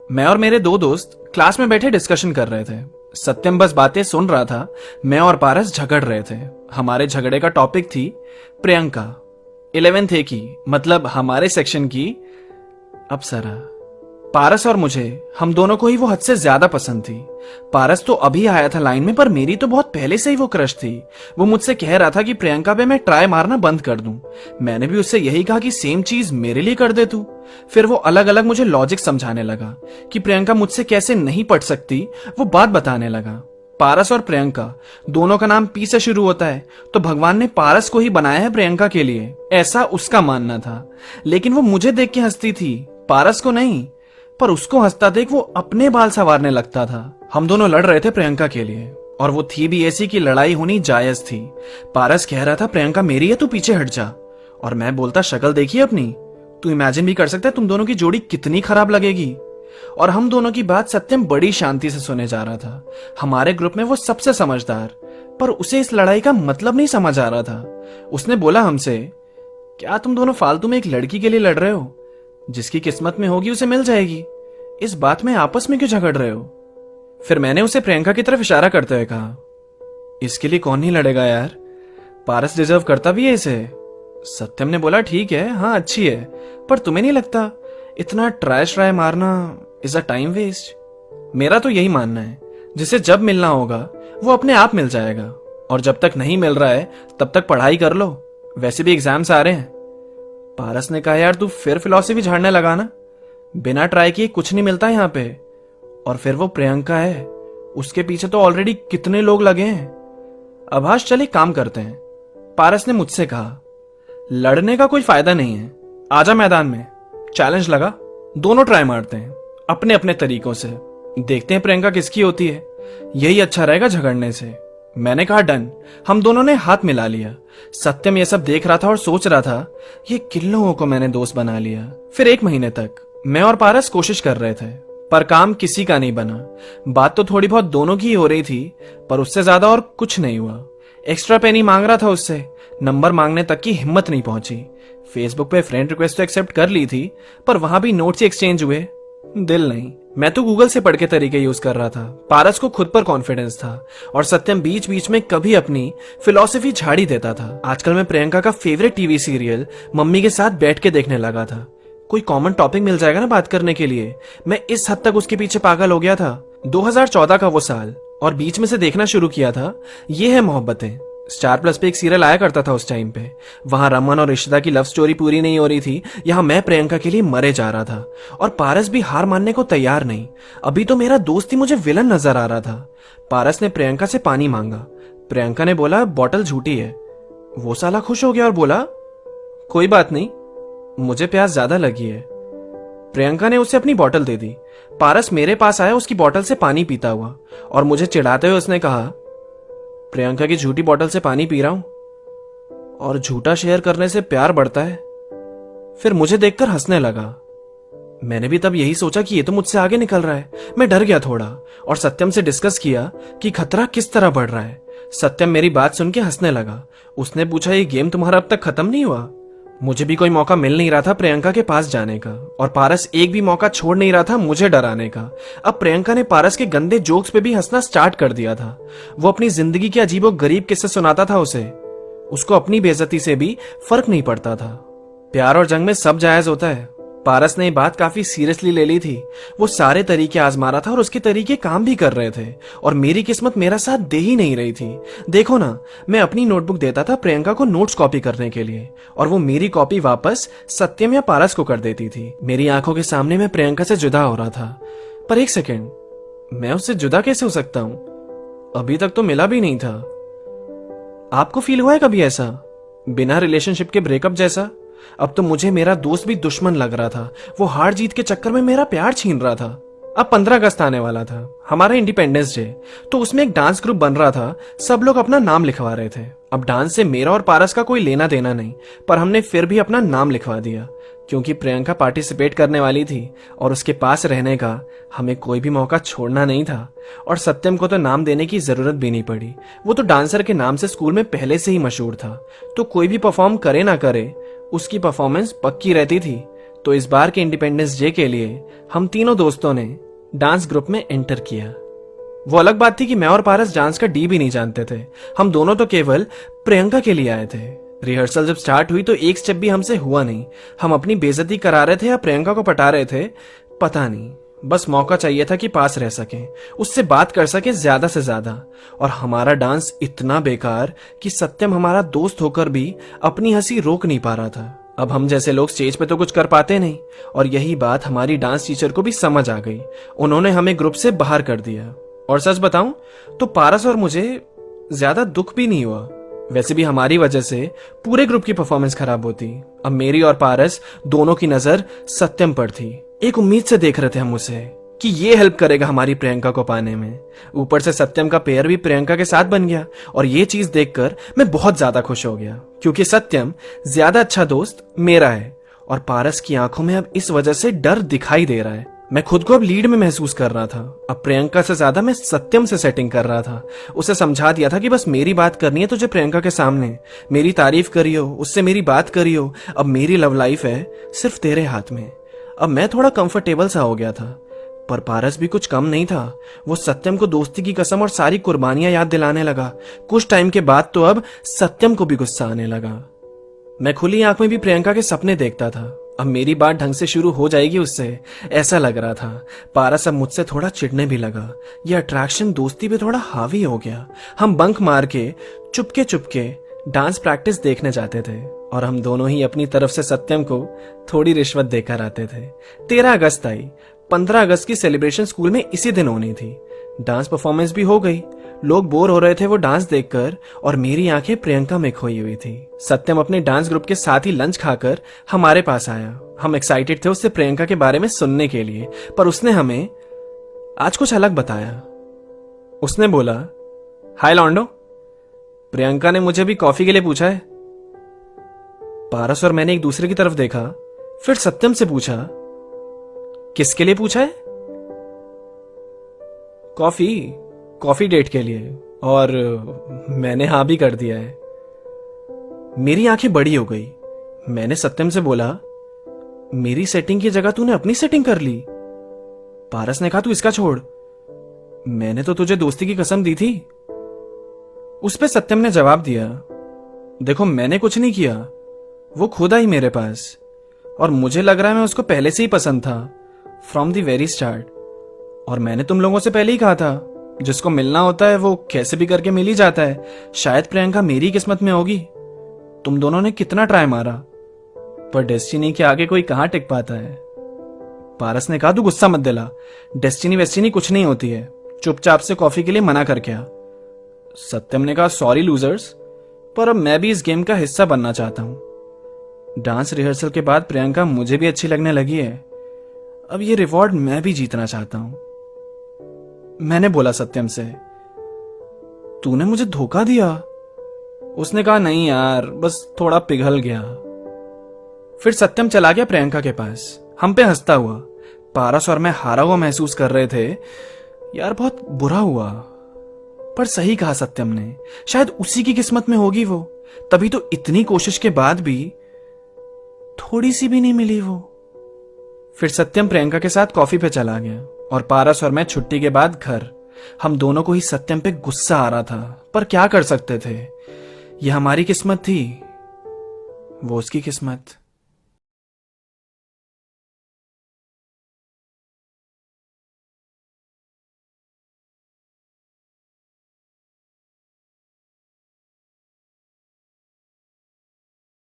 मैं और मेरे दो दोस्त क्लास में बैठे डिस्कशन कर रहे थे। सत्यम बस बातें सुन रहा था। मैं और पारस झगड़ रहे थे। हमारे झगड़े का टॉपिक थी प्रियंका, 11th ए की, मतलब हमारे सेक्शन की अप्सरा। पारस और मुझे, हम दोनों को ही वो हद से ज्यादा पसंद थी। पारस तो अभी आया था लाइन में, पर मेरी तो बहुत पहले से ही वो क्रश थी। वो मुझसे कह रहा था कि प्रियंका पे मैं ट्राई मारना बंद कर दूं। मैंने भी उससे यही कहा कि सेम चीज मेरे लिए कर दे तू। फिर वो अलग अलग मुझे लॉजिक समझाने लगा कि प्रियंका मुझसे कैसे नहीं पढ़ सकती, वो बात बताने लगा। पारस और प्रियंका दोनों का नाम पी से शुरू होता है, तो भगवान ने पारस को ही बनाया है प्रियंका के लिए, ऐसा उसका मानना था। लेकिन वो मुझे देख के हंसती थी, पारस को नहीं। पर उसको हंसता देख वो अपने बाल संवारने लगता था। हम दोनों लड़ रहे थे प्रियंका के लिए, और वो थी भी ऐसी कि लड़ाई होनी जायज थी। पारस कह रहा था प्रियंका मेरी है, तू पीछे हट जा। और मैं बोलता शक्ल देखिए अपनी, तू इमेजिन भी कर सकता है तुम दोनों की जोड़ी कितनी खराब लगेगी। और हम दोनों की बात सत्यम बड़ी शांति से सुने जा रहा था। हमारे ग्रुप में वो सबसे समझदार, पर उसे इस लड़ाई का मतलब नहीं समझ आ रहा था। उसने बोला हमसे, क्या तुम दोनों फालतू में एक लड़की के लिए लड़ रहे हो? जिसकी किस्मत में होगी उसे मिल जाएगी। इस बात में आपस में क्यों झगड़ रहे हो? फिर मैंने उसे प्रियंका की तरफ इशारा करते हुए कहा, इसके लिए कौन नहीं लड़ेगा यार, पारस डिजर्व करता भी है इसे। सत्यम ने बोला, ठीक है, हाँ अच्छी है, पर तुम्हें नहीं लगता इतना ट्राई मारना इज अ टाइम वेस्ट? मेरा तो यही मानना है, जिसे जब मिलना होगा वो अपने आप मिल जाएगा, और जब तक नहीं मिल रहा है तब तक पढ़ाई कर लो, वैसे भी एग्जाम्स आ रहे हैं। पारस ने कहा, यार तू फिर फिलॉसफी झाड़ने लगा ना, बिना ट्राई किए कुछ नहीं मिलता यहाँ पे। और फिर वो प्रियंका है, उसके पीछे तो ऑलरेडी कितने लोग लगे हैं। आभास, चल एक काम करते हैं। पारस ने मुझसे कहा, लड़ने का कोई फायदा नहीं है, आजा मैदान में, चैलेंज लगा, दोनों ट्राई मारते हैं अपने अपने तरीकों से, देखते हैं प्रियंका किसकी होती है। यही अच्छा रहेगा झगड़ने से। मैंने कहा डन। हम दोनों ने हाथ मिला लिया। सत्यम ये सब देख रहा था और सोच रहा था, ये किन लोगों को मैंने दोस्त बना लिया। फिर 1 महीने तक मैं और पारस कोशिश कर रहे थे, पर काम किसी का नहीं बना। बात तो थोड़ी बहुत दोनों की ही हो रही थी, पर उससे ज्यादा और कुछ नहीं हुआ। एक्स्ट्रा पेनी मांग रहा था उससे, नंबर मांगने तक की हिम्मत नहीं पहुंची। फेसबुक पे फ्रेंड रिक्वेस्ट तो एक्सेप्ट कर ली थी, पर वहां भी नोट्स ही एक्सचेंज हुए, दिल नहीं। मैं तो गूगल से पढ़ के तरीके यूज कर रहा था। पारस को खुद पर कॉन्फिडेंस था, और सत्यम बीच बीच में कभी अपनी फिलॉसफी झाड़ी देता था। आजकल मैं प्रियंका का फेवरेट टीवी सीरियल मम्मी के साथ बैठ के देखने लगा था। कोई कॉमन टॉपिक मिल जाएगा ना बात करने के लिए। मैं इस हद तक उसके पीछे पागल हो गया था। 2014 का वो साल, और बीच में से देखना शुरू किया था ये है मोहब्बतें। स्टार प्लस पे एक सीरियल आया करता था उस टाइम पे। वहां रमन और इशिता की लव स्टोरी पूरी नहीं हो रही थी, यहाँ मैं प्रियंका के लिए मरे जा रहा था, और पारस भी हार मानने को तैयार नहीं। अभी तो मेरा दोस्त ही मुझे विलन नजर आ रहा था। पारस ने प्रियंका से पानी मांगा। प्रियंका ने बोला बॉटल झूठी है। वो साला खुश हो गया और बोला, कोई बात नहीं, मुझे प्यास ज्यादा लगी है। प्रियंका ने उसे अपनी बोतल दे दी। पारस मेरे पास आया उसकी बोतल से पानी पीता हुआ, और मुझे चिढ़ाते हुए उसने कहा, प्रियंका की झूठी बोतल से पानी पी रहा हूं, और झूठा शेयर करने से प्यार बढ़ता है। फिर मुझे देखकर हंसने लगा। मैंने भी तब यही सोचा कि ये तो मुझसे आगे निकल रहा है। मैं डर गया थोड़ा, और सत्यम से डिस्कस किया कि खतरा किस तरह बढ़ रहा है। सत्यम मेरी बात सुन के हंसने लगा। उसने पूछा, ये गेम तुम्हारा अब तक खत्म नहीं हुआ? मुझे भी कोई मौका मिल नहीं रहा था प्रियंका के पास जाने का, और पारस एक भी मौका छोड़ नहीं रहा था मुझे डराने का। अब प्रियंका ने पारस के गंदे जोक्स पे भी हंसना स्टार्ट कर दिया था। वो अपनी जिंदगी के अजीबो गरीब किस्से सुनाता था उसे। उसको अपनी बेइज्जती से भी फर्क नहीं पड़ता था। प्यार और जंग में सब जायज होता है। पारस ने ये बात काफी सीरियसली ले ली थी। वो सारे तरीके आजमा रहा था, और उसके तरीके काम भी कर रहे थे, और मेरी किस्मत मेरा साथ दे ही नहीं रही थी। देखो ना, मैं अपनी नोटबुक देता था प्रियंका को नोट्स कॉपी करने के लिए, और वो मेरी कॉपी वापस सत्यम या पारस को कर देती थी। मेरी आंखों के सामने मैं प्रियंका से जुदा हो रहा था। पर एक सेकेंड, मैं उससे जुदा कैसे हो सकता हूं? अभी तक तो मिला भी नहीं था। आपको फील हुआ है कभी ऐसा, बिना रिलेशनशिप के ब्रेकअप जैसा? अब तो मुझे मेरा दोस्त भी दुश्मन लग रहा था। वो हार जीत के चक्कर में मेरा प्यार छीन रहा था। अब 15 अगस्त आने वाला था, हमारा इंडिपेंडेंस डे, तो उसमें एक डांस ग्रुप बन रहा था। सब लोग अपना नाम लिखवा रहे थे। अब डांस से मेरा और पारस का कोई लेना देना नहीं, पर हमने फिर भी अपना नाम लिखवा दिया, क्योंकि प्रियंका पार्टिसिपेट करने वाली थी, और उसके पास रहने का हमें कोई भी मौका छोड़ना नहीं था। और सत्यम को तो नाम देने की जरूरत भी नहीं पड़ी। वो तो डांसर के नाम से स्कूल में पहले से ही मशहूर था, तो कोई भी परफॉर्म करे ना करे उसकी परफॉर्मेंस पक्की रहती थी। तो इस बार के इंडिपेंडेंस डे के लिए हम तीनों दोस्तों ने डांस ग्रुप में एंटर किया। वो अलग बात थी कि मैं और पारस डांस का डी भी नहीं जानते थे। हम दोनों तो केवल प्रियंका के लिए आए थे। रिहर्सल जब स्टार्ट हुई तो एक स्टेप भी हमसे हुआ नहीं। हम अपनी बेइज्जती करा रहे थे या प्रियंका को पटा रहे थे, पता नहीं। बस मौका चाहिए था कि पास रह सकें, उससे बात कर सके ज्यादा से ज्यादा। और हमारा डांस इतना बेकार कि सत्यम हमारा दोस्त होकर भी अपनी हंसी रोक नहीं पा रहा था। अब हम जैसे लोग स्टेज पे तो कुछ कर पाते नहीं, और यही बात हमारी डांस टीचर को भी समझ आ गई। उन्होंने हमें ग्रुप से बाहर कर दिया। और सच बताऊं तो पारस और मुझे ज्यादा दुख भी नहीं हुआ। वैसे भी हमारी वजह से पूरे ग्रुप की परफॉर्मेंस खराब होती। अब मेरी और पारस दोनों की नजर सत्यम पर थी। एक उम्मीद से देख रहे थे हम उसे कि ये हेल्प करेगा हमारी प्रियंका को पाने में। ऊपर से सत्यम का पेयर भी प्रियंका के साथ बन गया, और ये चीज देखकर मैं बहुत ज्यादा खुश हो गया, क्योंकि सत्यम ज्यादा अच्छा दोस्त मेरा है। और पारस की आंखों में अब इस वजह से डर दिखाई दे रहा है। मैं खुद को अब लीड में महसूस कर रहा था। अब प्रियंका से ज्यादा मैं सत्यम से सेटिंग कर रहा था। उसे समझा दिया था कि बस मेरी बात करनी है तुझे प्रियंका के सामने, मेरी तारीफ करियो, उससे मेरी बात करियो। अब मेरी लव लाइफ है सिर्फ तेरे हाथ में। अब मैं थोड़ा कंफर्टेबल सा हो गया था। पर पारस भी कुछ कम नहीं था। वो सत्यम को दोस्ती की कसम और सारी कुर्बानियां याद दिलाने लगा। कुछ टाइम के बाद तो अब सत्यम को भी गुस्सा आने लगा। मैं खुली आंख में भी प्रियंका के सपने देखता था। अब मेरी बात ढंग से शुरू हो जाएगी उससे, ऐसा लग रहा था। पारस अब मुझसे थोड़ा चिढ़ने भी लगा। ये अट्रैक्शन दोस्ती पे थोड़ा हावी हो गया। हम बंक मार के चुपके चुपके डांस प्रैक्टिस देखने जाते थे, और हम दोनों ही अपनी तरफ से सत्यम को थोड़ी रिश्वत देकर आते थे। 13 अगस्त आई। 15 अगस्त की सेलिब्रेशन स्कूल में इसी दिन होनी थी। डांस परफॉर्मेंस भी हो गई। लोग बोर हो रहे थे वो डांस देखकर, और मेरी आंखें प्रियंका में खोई हुई थी। सत्यम अपने डांस ग्रुप के साथ ही लंच खाकर हमारे पास आया। हम एक्साइटेड थे उससे प्रियंका के बारे में सुनने के लिए, पर उसने हमें आज कुछ अलग बताया। उसने बोला, हाय लॉन्डो, प्रियंका ने मुझे भी कॉफी के लिए पूछा है। पारस और मैंने एक दूसरे की तरफ देखा, फिर सत्यम से पूछा, किसके लिए पूछा है? कॉफी डेट के लिए, और मैंने हाँ भी कर दिया है। मेरी आंखें बड़ी हो गई। मैंने सत्यम से बोला, मेरी सेटिंग की जगह तूने अपनी सेटिंग कर ली। पारस ने कहा, तू इसका छोड़, मैंने तो तुझे दोस्ती की कसम दी थी। उस पे सत्यम ने जवाब दिया, देखो मैंने कुछ नहीं किया, वो खुद आई मेरे पास, और मुझे लग रहा है मैं उसको पहले से ही पसंद था, फ्रॉम द वेरी स्टार्ट। और मैंने तुम लोगों से पहले ही कहा था, जिसको मिलना होता है वो कैसे भी करके मिल ही जाता है। शायद प्रियंका मेरी किस्मत में होगी। तुम दोनों ने कितना ट्राई मारा, पर डेस्टिनी के आगे कोई कहां टिक पाता है। पारस ने कहा, तू गुस्सा मत दिला, डेस्टिनी वेस्टिनी कुछ नहीं होती है, चुपचाप से कॉफी के लिए मना कर क्या। सत्यम ने कहा, सॉरी लूजर्स, पर अब मैं भी इस गेम का हिस्सा बनना चाहता हूं। डांस रिहर्सल के बाद प्रियंका मुझे भी अच्छी लगने लगी है। अब ये रिवॉर्ड मैं भी जीतना चाहता हूं। मैंने बोला सत्यम से, तूने मुझे धोखा दिया। उसने कहा, नहीं यार, बस थोड़ा पिघल गया। फिर सत्यम चला गया प्रियंका के पास, हम पे हंसता हुआ। पारस और मैं हारा हुआ महसूस कर रहे थे। यार बहुत बुरा हुआ, पर सही कहा सत्यम ने, शायद उसी की किस्मत में होगी वो, तभी तो इतनी कोशिश के बाद भी थोड़ी सी भी नहीं मिली वो। फिर सत्यम प्रियंका के साथ कॉफी पे चला गया, और पारस और मैं छुट्टी के बाद घर। हम दोनों को ही सत्यम पे गुस्सा आ रहा था, पर क्या कर सकते थे। यह हमारी किस्मत थी, वो उसकी किस्मत।